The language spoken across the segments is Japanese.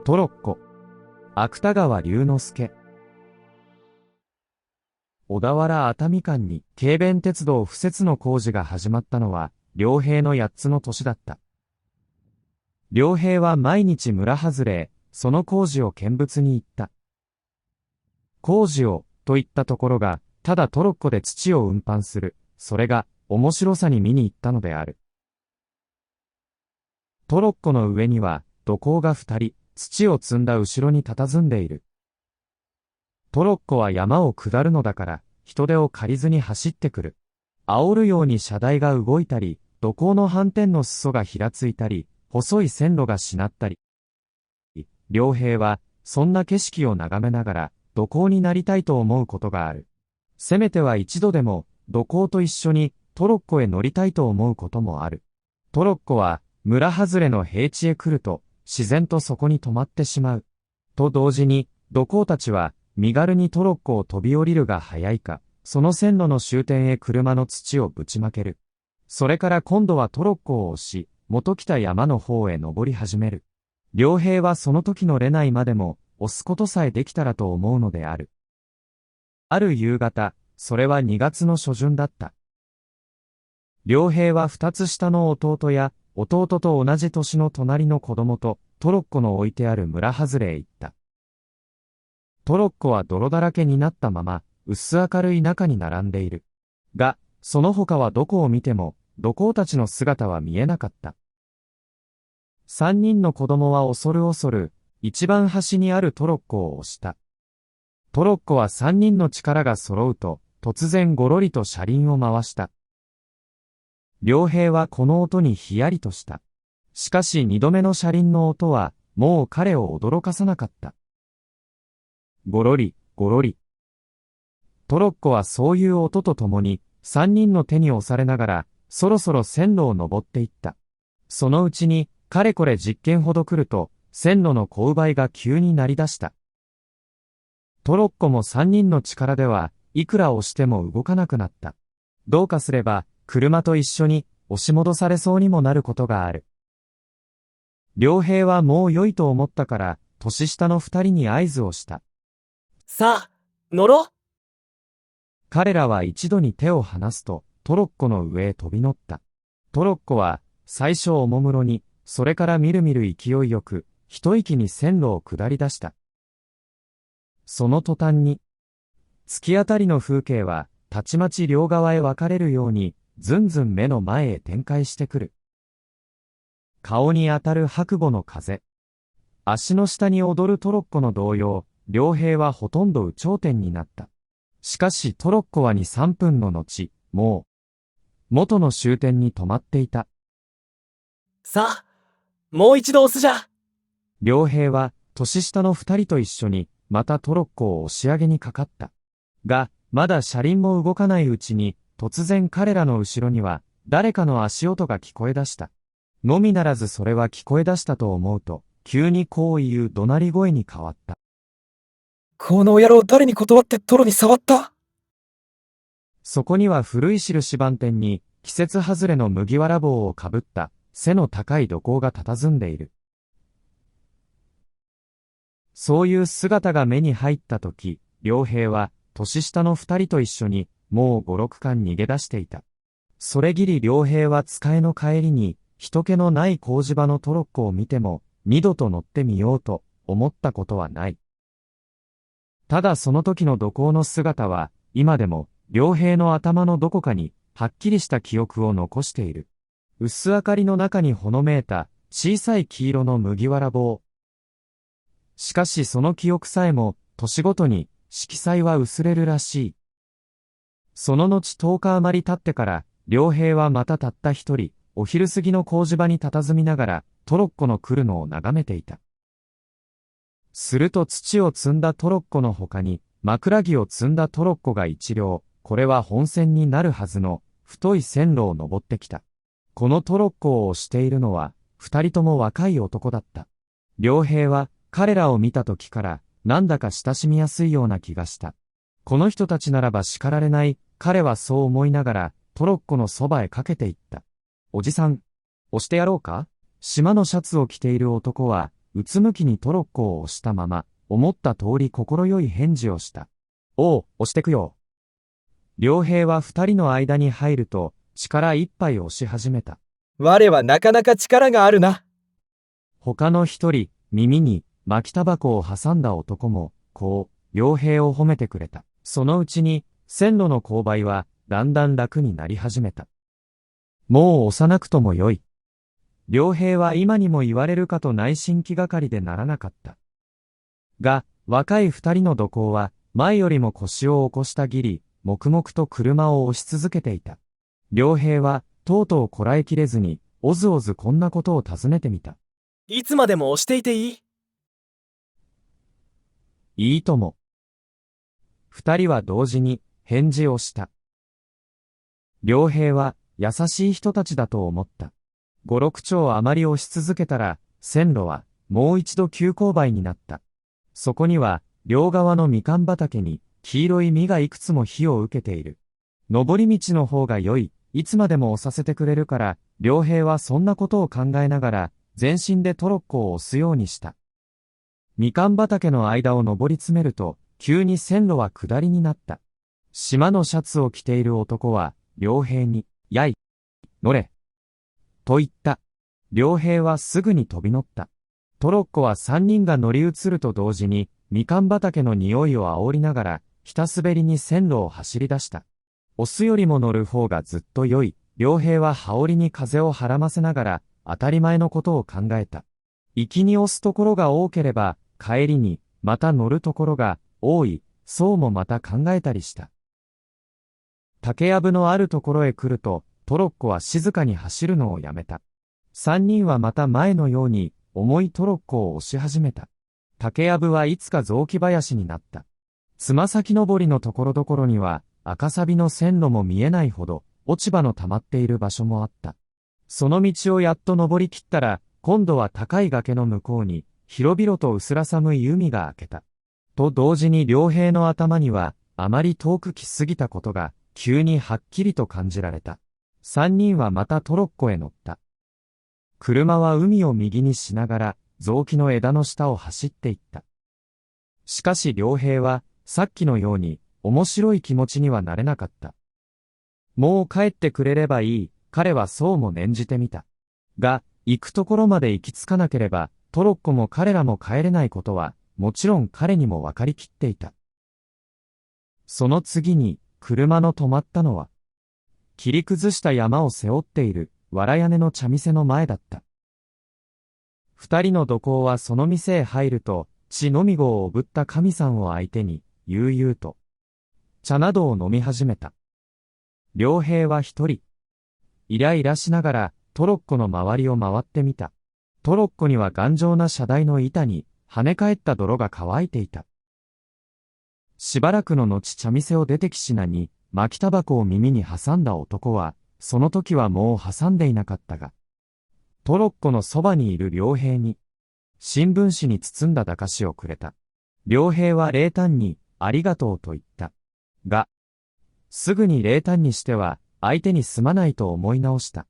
トロッコ。芥川龍之介。小田原熱海間に軽便鉄道敷設の工事が始まったのは、良平の8つの年だった。良平は毎日村外れへ、その工事を見物に行った。工事を、と言ったところが、ただトロッコで土を運搬する、それが、面白さに見に行ったのである。トロッコの上には、土工が2人、土を積んだ後ろに佇んでいる。トロッコは山を下るのだから、人手を借りずに走ってくる。煽るように車台が動いたり、土工の斑点の裾がひらついたり、細い線路がしなったり。良平は、そんな景色を眺めながら、土工になりたいと思うことがある。せめては一度でも、土工と一緒に、トロッコへ乗りたいと思うこともある。トロッコは、村外れの平地へ来ると、自然とそこに止まってしまう。と同時に、土工たちは、身軽にトロッコを飛び降りるが早いか、その線路の終点へ車の土をぶちまける。それから今度はトロッコを押し、元来た山の方へ登り始める。良平はその時乗れないまでも、押すことさえできたらと思うのである。ある夕方、それは2月の初旬だった。良平は2つ下の弟や、弟と同じ年の隣の子供と、トロッコの置いてある村外れへ行った。トロッコは泥だらけになったまま、薄明るい中に並んでいる。が、その他はどこを見ても、土工たちの姿は見えなかった。3人の子供は恐る恐る、一番端にあるトロッコを押した。トロッコは3人の力が揃うと、突然ごろりと車輪を回した。良平はこの音にヒヤリとした。しかし2度目の車輪の音は、もう彼を驚かさなかった。ごろり、ごろり。トロッコはそういう音とともに、3人の手に押されながら、そろそろ線路を登っていった。そのうちに、かれこれ10軒ほど来ると、線路の勾配が急になり出した。トロッコも3人の力では、いくら押しても動かなくなった。どうかすれば、車と一緒に押し戻されそうにもなることがある。良平はもう良いと思ったから、年下の2人に合図をした。さあ、乗ろう。彼らは一度に手を離すと、トロッコの上へ飛び乗った。トロッコは、最初おもむろに、それからみるみる勢いよく、一息に線路を下り出した。その途端に、突き当たりの風景は、たちまち両側へ分かれるように、ずんずん目の前へ展開してくる。顔に当たる白母の風。足の下に踊るトロッコの動揺、良平はほとんど有頂天になった。しかしトロッコは2、3分の後、もう、元の終点に止まっていた。さあ、もう一度押すじゃ。良平は、年下の2人と一緒に、またトロッコを押し上げにかかった。が、まだ車輪も動かないうちに、突然彼らの後ろには、誰かの足音が聞こえ出した。のみならずそれは聞こえ出したと思うと、急にこういう怒鳴り声に変わった。この野郎誰に断ってトロに触った？そこには古い印番店に、季節外れの麦わら帽をかぶった、背の高い土工が佇んでいる。そういう姿が目に入ったとき、良平は、年下の2人と一緒に、もう5、6巻逃げ出していた。それぎり良平は使えの帰りに、人気のない工事場のトロッコを見ても、二度と乗ってみようと思ったことはない。ただその時の土工の姿は、今でも、良平の頭のどこかに、はっきりした記憶を残している。薄明かりの中にほのめいた、小さい黄色の麦わら帽。しかしその記憶さえも、年ごとに、色彩は薄れるらしい。その後10日余り経ってから、良平はまたたった一人、お昼過ぎの工事場に佇みながら、トロッコの来るのを眺めていた。すると土を積んだトロッコの他に、枕木を積んだトロッコが一両、これは本線になるはずの、太い線路を登ってきた。このトロッコを押しているのは、二人とも若い男だった。良平は、彼らを見た時から、なんだか親しみやすいような気がした。この人たちならば叱られない、彼はそう思いながら、トロッコのそばへかけていった。おじさん、押してやろうか？島のシャツを着ている男は、うつむきにトロッコを押したまま、思った通り快い返事をした。おう、押してくよ。良平は二人の間に入ると、力いっぱい押し始めた。我はなかなか力があるな。他の一人、耳に巻きタバコを挟んだ男も、こう、良平を褒めてくれた。そのうちに、線路の勾配は、だんだん楽になり始めた。もう押さなくともよい。良平は今にも言われるかと内心気がかりでならなかった。が、若い二人の土工は、前よりも腰を起こしたぎり、黙々と車を押し続けていた。良平は、とうとうこらえきれずに、おずおずこんなことを尋ねてみた。いつまでも押していていい？いいとも。二人は同時に返事をした。良平は優しい人たちだと思った。五六丁あまり押し続けたら、線路はもう一度急勾配になった。そこには、両側のみかん畑に黄色い実がいくつも火を受けている。登り道の方が良い、いつまでも押させてくれるから、良平はそんなことを考えながら、全身でトロッコを押すようにした。みかん畑の間を登り詰めると、急に線路は下りになった。島のシャツを着ている男は、良平に、やい、乗れ、と言った。良平はすぐに飛び乗った。トロッコは三人が乗り移ると同時に、みかん畑の匂いを煽りながら、ひたすべりに線路を走り出した。押すよりも乗る方がずっと良い。良平は羽織に風をはらませながら、当たり前のことを考えた。行きに押すところが多ければ、帰りに、また乗るところが多い、そうもまた考えたりした。竹やぶのあるところへ来ると、トロッコは静かに走るのをやめた。三人はまた前のように、重いトロッコを押し始めた。竹やぶはいつか雑木林になった。つま先登りのところどころには、赤サビの線路も見えないほど、落ち葉の溜まっている場所もあった。その道をやっと登りきったら、今度は高い崖の向こうに、広々と薄ら寒い海が明けた。と同時に良平の頭には、あまり遠く来すぎたことが、急にはっきりと感じられた。三人はまたトロッコへ乗った。車は海を右にしながら、雑木の枝の下を走っていった。しかし良平は、さっきのように、面白い気持ちにはなれなかった。もう帰ってくれればいい、彼はそうも念じてみた。が、行くところまで行き着かなければ、トロッコも彼らも帰れないことは、もちろん彼にも分かりきっていた。その次に、車の止まったのは、切り崩した山を背負っている、藁屋根の茶店の前だった。二人の土工はその店へ入ると、血飲み子をおぶった神さんを相手に、悠々と、茶などを飲み始めた。良平は一人、イライラしながら、トロッコの周りを回ってみた。トロッコには頑丈な車台の板に、跳ね返った泥が乾いていた。しばらくの後茶店を出てきしなに、巻きタバコを耳に挟んだ男は、その時はもう挟んでいなかったが、トロッコのそばにいる良平に、新聞紙に包んだ駄菓子をくれた。良平は冷淡に、ありがとうと言った。が、すぐに冷淡にしては、相手にすまないと思い直した。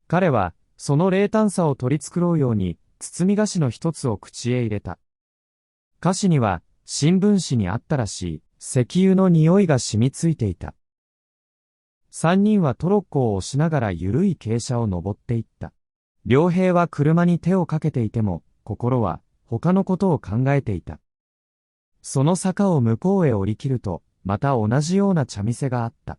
彼は、その冷淡さを取り繕うように、包み菓子の一つを口へ入れた。菓子には、新聞紙にあったらしい、石油の匂いが染みついていた。三人はトロッコを押しながら緩い傾斜を登っていった。良平は車に手をかけていても、心は他のことを考えていた。その坂を向こうへ降り切ると、また同じような茶店があった。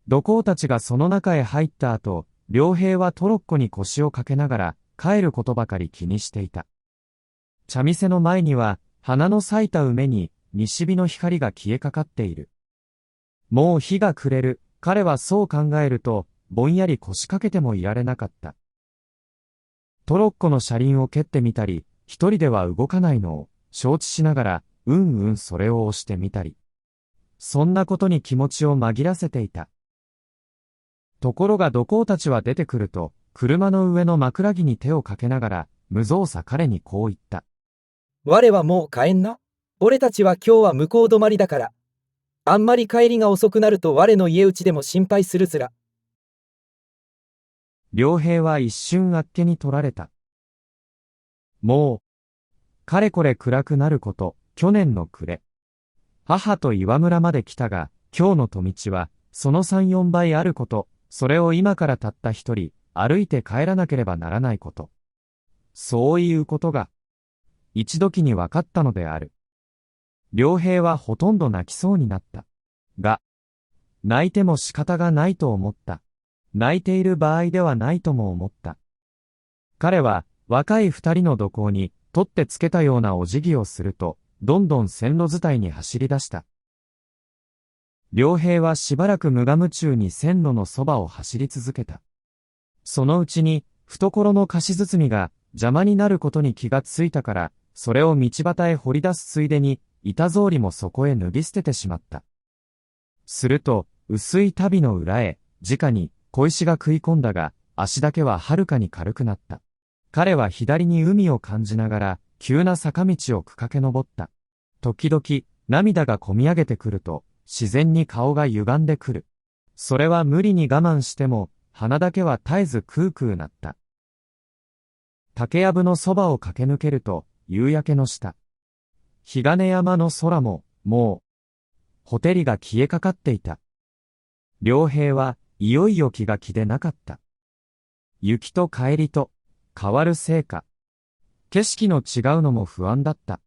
土工たちがその中へ入った後、良平はトロッコに腰をかけながら、帰ることばかり気にしていた。茶店の前には、花の咲いた梅に、西日の光が消えかかっている。もう日が暮れる、彼はそう考えると、ぼんやり腰掛けてもいられなかった。トロッコの車輪を蹴ってみたり、一人では動かないのを、承知しながら、それを押してみたり。そんなことに気持ちを紛らせていた。ところが土工たちは出てくると、車の上の枕木に手をかけながら、無造作彼にこう言った。我はもう帰んな。俺たちは今日は向こう止まりだから。あんまり帰りが遅くなると我の家内でも心配するずら。良平は一瞬あっけに取られた。もかれこれ暗くなること、去年の暮れ。母と岩村まで来たが、今日の戸道は、その3、4倍あること、それを今からたった一人、歩いて帰らなければならないこと。そういうことが、一時に分かったのである。良平はほとんど泣きそうになった。が、泣いても仕方がないと思った。泣いている場合ではないとも思った。彼は、若い二人の土工に、取ってつけたようなお辞儀をすると、どんどん線路伝いに走り出した。良平はしばらく無我夢中に線路のそばを走り続けた。そのうちに、懐の菓子包みが邪魔になることに気がついたから、それを道端へ掘り出すついでに、板草履もそこへ脱ぎ捨ててしまった。すると、薄い足袋の裏へ、直に小石が食い込んだが、足だけははるかに軽くなった。彼は左に海を感じながら、急な坂道を駆け上った。時々、涙がこみ上げてくると、自然に顔が歪んでくる。それは無理に我慢しても、鼻だけは絶えずクークーなった。竹やぶのそばを駆け抜けると、夕焼けの下。日金山の空も、もう、ほてりが消えかかっていた。良平はいよいよ気が気でなかった。雪と帰りと、変わるせいか。景色の違うのも不安だった。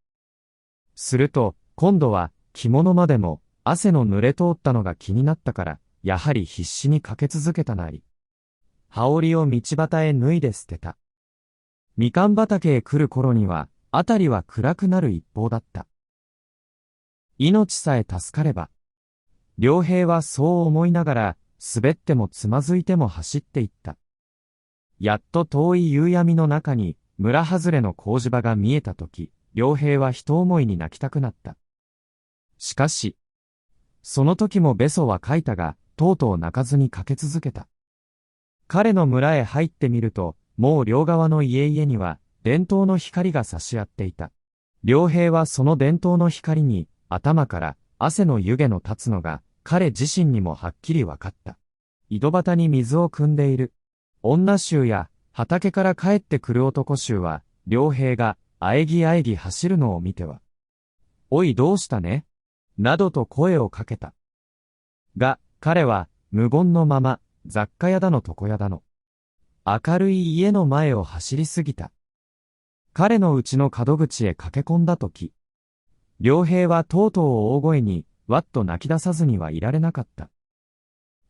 すると、今度は着物までも汗の濡れ通ったのが気になったから、やはり必死にかけ続けたなり。羽織を道端へ脱いで捨てた。みかん畑へ来る頃には、あたりは暗くなる一方だった。命さえ助かれば。良平はそう思いながら、滑ってもつまずいても走っていった。やっと遠い夕闇の中に、村外れの工事場が見えたとき、良平は一思いに泣きたくなった。しかし、その時もべそはかいたが、とうとう泣かずに駆け続けた。彼の村へ入ってみると、もう両側の家々には、電灯の光が差し合っていた。良平はその電灯の光に、頭から汗の湯気の立つのが、彼自身にもはっきりわかった。井戸端に水を汲んでいる。女衆や、畑から帰ってくる男衆は、良平が、あえぎあえぎ走るのを見ては、おいどうしたねなどと声をかけた。が、彼は、無言のまま、雑貨屋だの床屋だの。明るい家の前を走り過ぎた。彼の家の角口へ駆け込んだとき、良平はとうとう大声に、わっと泣き出さずにはいられなかった。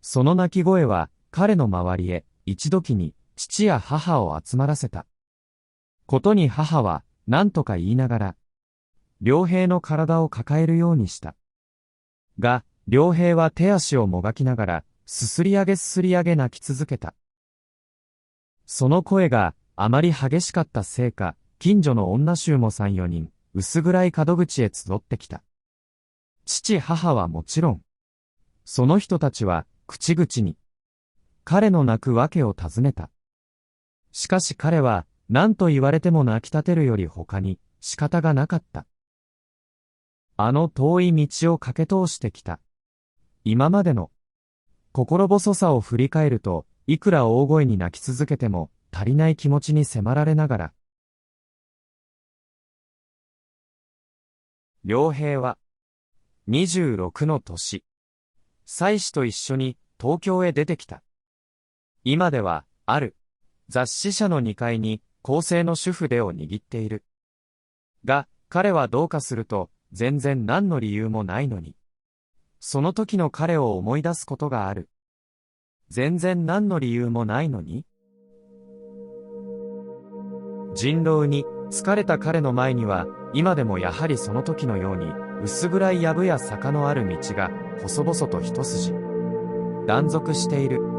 その泣き声は、彼の周りへ、一時に、父や母を集まらせた。ことに母は、何とか言いながら、良平の体を抱えるようにした。が、良平は手足をもがきながら、すすり上げ泣き続けた。その声があまり激しかったせいか、近所の女衆も3、4人、薄暗い角口へ集ってきた。父母はもちろん。その人たちは、口々に、彼の泣くわけを尋ねた。しかし彼は、何と言われても泣き立てるより他に、仕方がなかった。あの遠い道を駆け通してきた。今までの、心細さを振り返ると、いくら大声に泣き続けても、足りない気持ちに迫られながら。良平は、26の年、妻子と一緒に東京へ出てきた。今では、ある、雑誌社の2階に、公正の主筆を握っている。が、彼はどうかすると、全然何の理由もないのに。その時の彼を思い出すことがある。全然何の理由もないのに。人狼に疲れた彼の前には、今でもやはりその時のように、薄暗い藪や坂のある道が、細々と一筋。断続している。